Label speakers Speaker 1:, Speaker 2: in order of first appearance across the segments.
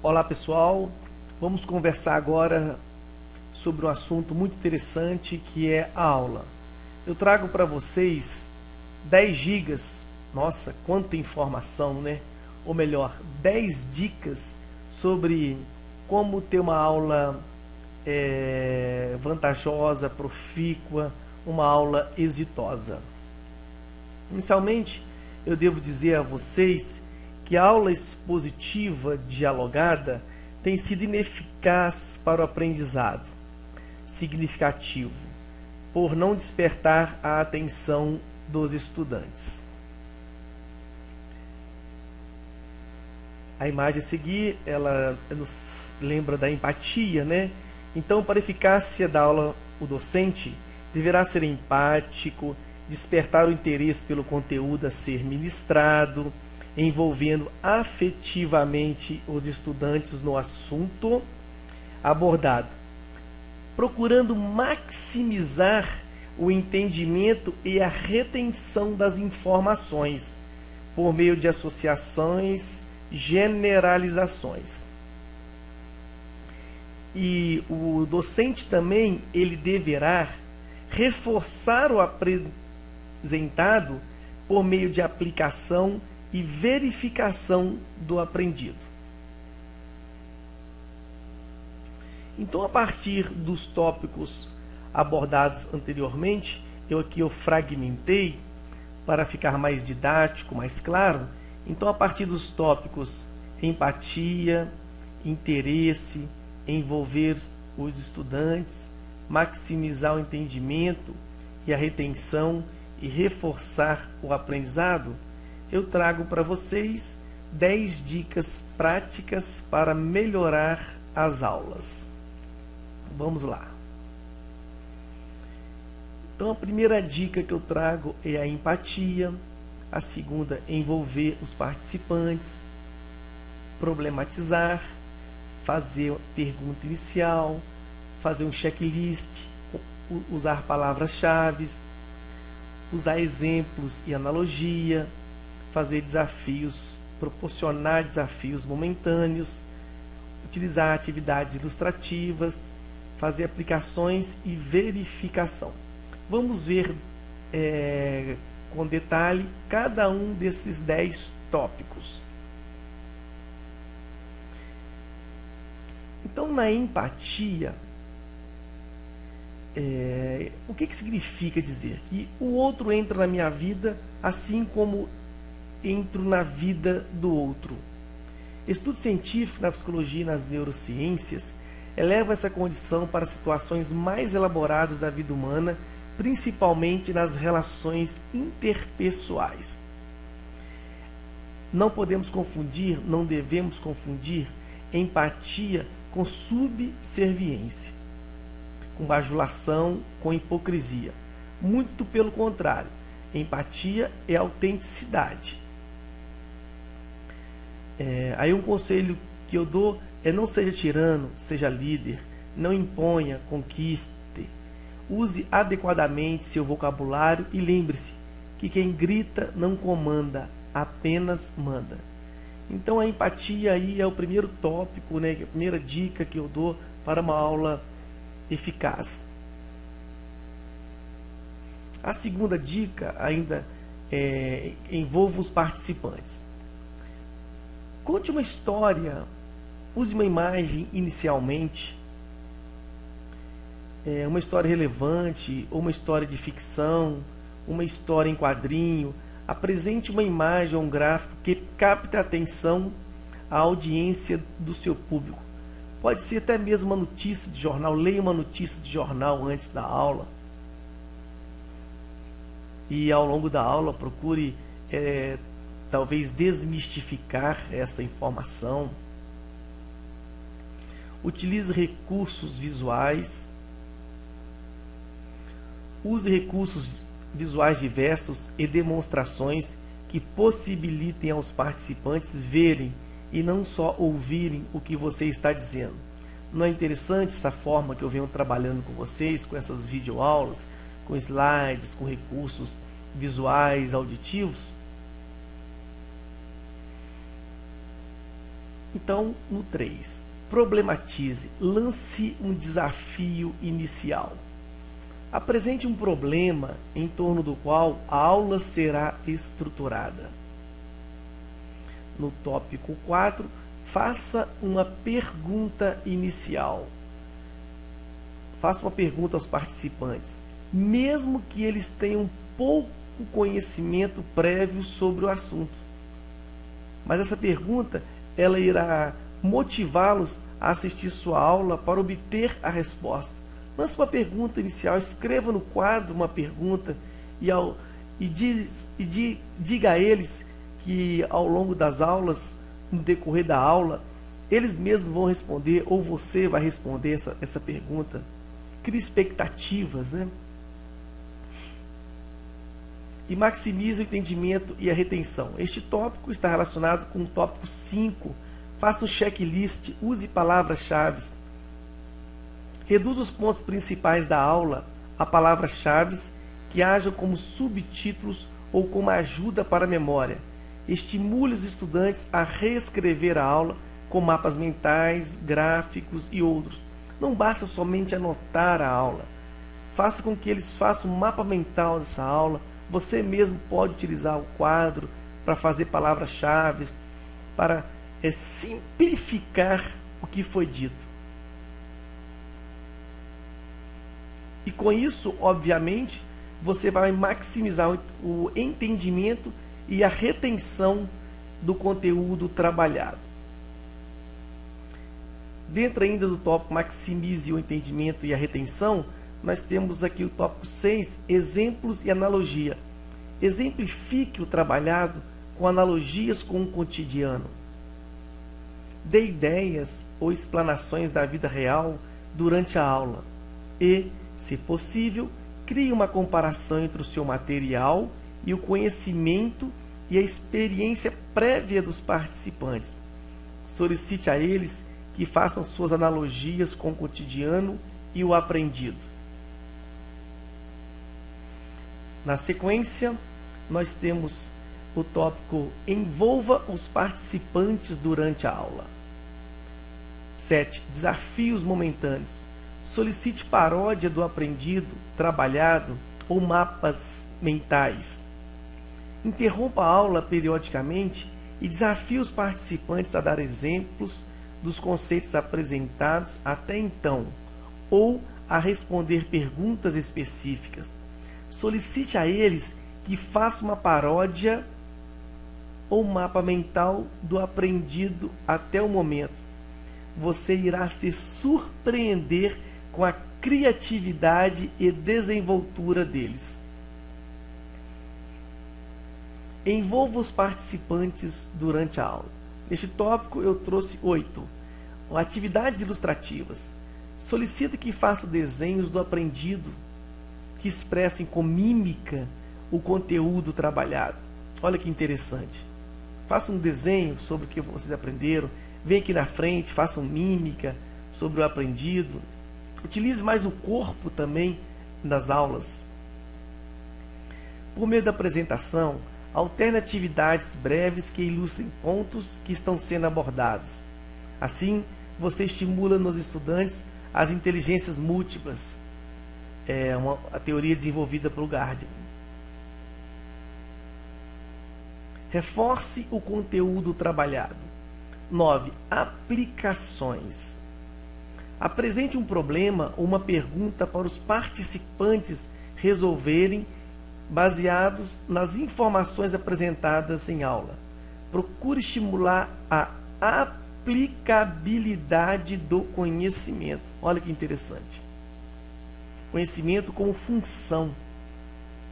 Speaker 1: Olá pessoal, vamos conversar agora sobre um assunto muito interessante que é a aula. Eu trago para vocês 10 gigas, nossa, quanta informação, né? Ou melhor, 10 dicas sobre como ter uma aula vantajosa, profícua, uma aula exitosa. Inicialmente, eu devo dizer a vocês que a aula expositiva dialogada tem sido ineficaz para o aprendizado significativo, por não despertar a atenção dos estudantes. A imagem a seguir, ela nos lembra da empatia, né? Então, para a eficácia da aula, o docente deverá ser empático, despertar o interesse pelo conteúdo a ser ministrado, envolvendo afetivamente os estudantes no assunto abordado, procurando maximizar o entendimento e a retenção das informações por meio de associações, generalizações. E o docente também, ele deverá reforçar o apresentado por meio de aplicação e verificação do aprendido. Então, a partir dos tópicos abordados anteriormente, eu fragmentei para ficar mais didático, mais claro. Então, a partir dos tópicos empatia, interesse, envolver os estudantes, maximizar o entendimento e a retenção e reforçar o aprendizado, eu trago para vocês 10 dicas práticas para melhorar as aulas. Vamos lá. Então, a primeira dica que eu trago é a empatia. A segunda, envolver os participantes, problematizar, fazer pergunta inicial, fazer um checklist, usar palavras-chave, usar exemplos e analogia, fazer desafios, proporcionar desafios momentâneos, utilizar atividades ilustrativas, fazer aplicações e verificação. Vamos ver com detalhe cada um desses 10 tópicos. Então, na empatia, o que significa dizer? Que o outro entra na minha vida assim como entro na vida do outro. Estudo científico na psicologia e nas neurociências eleva essa condição para situações mais elaboradas da vida humana, principalmente nas relações interpessoais. Não podemos confundir, não devemos confundir empatia com subserviência, com bajulação, com hipocrisia. Muito pelo contrário, empatia é autenticidade. Aí um conselho que eu dou é: não seja tirano, seja líder, não imponha, conquiste, use adequadamente seu vocabulário e lembre-se que quem grita não comanda, apenas manda. Então, a empatia aí é o primeiro tópico, né, a primeira dica que eu dou para uma aula eficaz. A segunda dica ainda envolve os participantes. Conte uma história, use uma imagem inicialmente, uma história relevante, ou uma história de ficção, uma história em quadrinho. Apresente uma imagem ou um gráfico que capte a atenção, a audiência do seu público. Pode ser até mesmo uma notícia de jornal. Leia uma notícia de jornal antes da aula. E ao longo da aula procure talvez desmistificar essa informação. Utilize recursos visuais. Use recursos visuais diversos e demonstrações que possibilitem aos participantes verem e não só ouvirem o que você está dizendo. Não é interessante essa forma que eu venho trabalhando com vocês, com essas videoaulas, com slides, com recursos visuais, auditivos? Então, no 3, problematize, lance um desafio inicial. Apresente um problema em torno do qual a aula será estruturada. No tópico 4, faça uma pergunta inicial. Faça uma pergunta aos participantes, mesmo que eles tenham pouco conhecimento prévio sobre o assunto. Mas essa pergunta, ela irá motivá-los a assistir sua aula para obter a resposta. Lance uma pergunta inicial, escreva no quadro uma pergunta diga a eles que ao longo das aulas, no decorrer da aula, eles mesmos vão responder ou você vai responder essa pergunta. Crie expectativas, né? E maximize o entendimento e a retenção. Este tópico está relacionado com o tópico 5. Faça um checklist, use palavras-chave. Reduza os pontos principais da aula a palavras-chave que ajam como subtítulos ou como ajuda para a memória. Estimule os estudantes a reescrever a aula com mapas mentais, gráficos e outros. Não basta somente anotar a aula. Faça com que eles façam um mapa mental dessa aula. Você mesmo pode utilizar o quadro para fazer palavras-chave, para simplificar o que foi dito. E com isso, obviamente, você vai maximizar o entendimento e a retenção do conteúdo trabalhado. Dentro ainda do tópico maximize o entendimento e a retenção, nós temos aqui o tópico 6, exemplos e analogia. Exemplifique o trabalhado com analogias com o cotidiano. Dê ideias ou explanações da vida real durante a aula e, se possível, crie uma comparação entre o seu material e o conhecimento e a experiência prévia dos participantes. Solicite a eles que façam suas analogias com o cotidiano e o aprendido. Na sequência, nós temos o tópico envolva os participantes durante a aula. 7. Desafios momentâneos. Solicite paródia do aprendido, trabalhado ou mapas mentais. Interrompa a aula periodicamente e desafie os participantes a dar exemplos dos conceitos apresentados até então ou a responder perguntas específicas. Solicite a eles que façam uma paródia ou mapa mental do aprendido até o momento. Você irá se surpreender com a criatividade e desenvoltura deles. Envolva os participantes durante a aula. Neste tópico eu trouxe 8. Atividades ilustrativas. Solicita que faça desenhos do aprendido que expressem com mímica o conteúdo trabalhado. Olha que interessante. Faça um desenho sobre o que vocês aprenderam. Vem aqui na frente, façam mímica sobre o aprendido. Utilize mais o corpo também nas aulas. Por meio da apresentação, alterne atividades breves que ilustrem pontos que estão sendo abordados. Assim, você estimula nos estudantes as inteligências múltiplas. A teoria desenvolvida pelo Gardner. Reforce o conteúdo trabalhado. 9. Aplicações. Apresente um problema ou uma pergunta para os participantes resolverem baseados nas informações apresentadas em aula. Procure estimular a aplicabilidade do conhecimento. Olha que interessante. Conhecimento como função,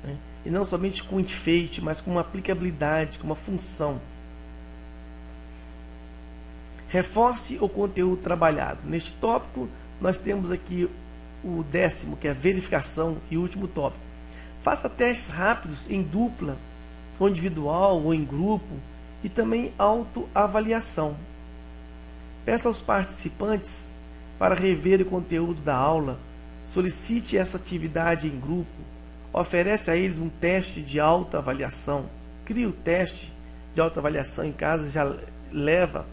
Speaker 1: né? E não somente com enfeite, mas com uma aplicabilidade, com uma função. Reforce o conteúdo trabalhado. Neste tópico, nós temos aqui o 10º, que é a verificação, e o último tópico. Faça testes rápidos em dupla, ou individual, ou em grupo, e também autoavaliação. Peça aos participantes para rever o conteúdo da aula. Solicite essa atividade em grupo. Oferece a eles um teste de autoavaliação. Crie o teste de autoavaliação em casa, já leva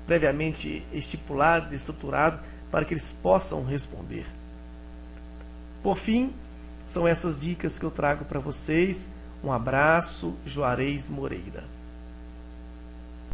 Speaker 1: previamente estipulado, estruturado, para que eles possam responder. Por fim, são essas dicas que eu trago para vocês. Um abraço, Juarez Moreira.